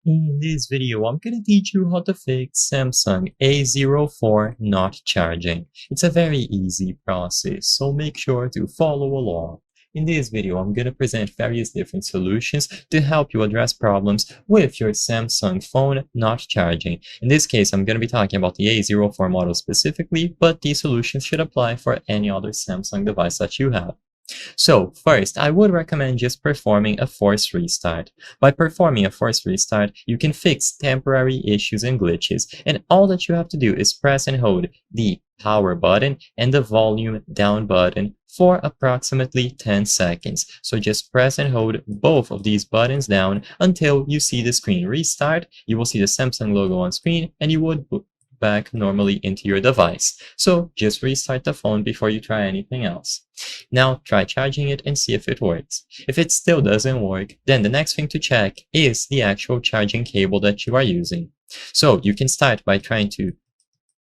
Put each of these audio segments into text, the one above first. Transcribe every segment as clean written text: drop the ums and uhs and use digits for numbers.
In this video, I'm going to teach you how to fix Samsung A04 not charging. It's a very easy process, so make sure to follow along. In this video, I'm going to present various different solutions to help you address problems with your Samsung phone not charging. In this case, I'm going to be talking about the A04 model specifically, but these solutions should apply for any other Samsung device that you have. So first, I would recommend just performing a forced restart. By performing a forced restart, you can fix temporary issues and glitches, and all that you have to do is press and hold the power button and the volume down button for approximately 10 seconds. So just press and hold both of these buttons down until you see the screen restart. You will see the Samsung logo on screen and you would back normally into your device. So just restart the phone before you try anything else. Now try charging it and see if it works. If it still doesn't work, then the next thing to check is the actual charging cable that you are using. So you can start by trying to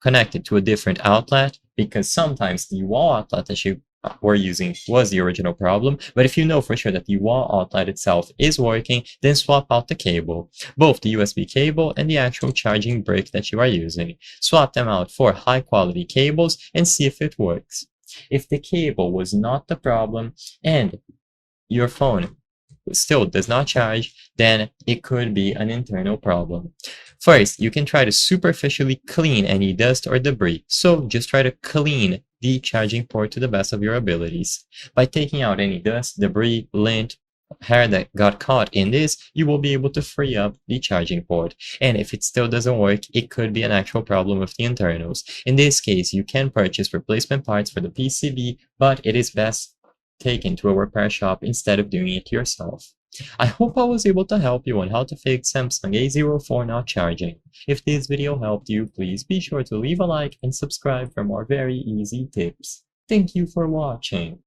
connect it to a different outlet, because sometimes the wall outlet that you were using was the original problem. But if you know for sure that the wall outlet itself is working, then swap out the cable, both the USB cable and the actual charging brick that you are using. Swap them out for high quality cables and see if it works. If the cable was not the problem and your phone still does not charge, then it could be an internal problem. First, you can try to superficially clean any dust or debris. So just try to clean the charging port to the best of your abilities. By taking out any dust, debris, lint, hair that got caught in this, you will be able to free up the charging port. And if it still doesn't work, it could be an actual problem with the internals. In this case, you can purchase replacement parts for the PCB, but it is best taken to a repair shop instead of doing it yourself. I hope I was able to help you on how to fix Samsung A04 not charging. If this video helped you, please be sure to leave a like and subscribe for more very easy tips. Thank you for watching.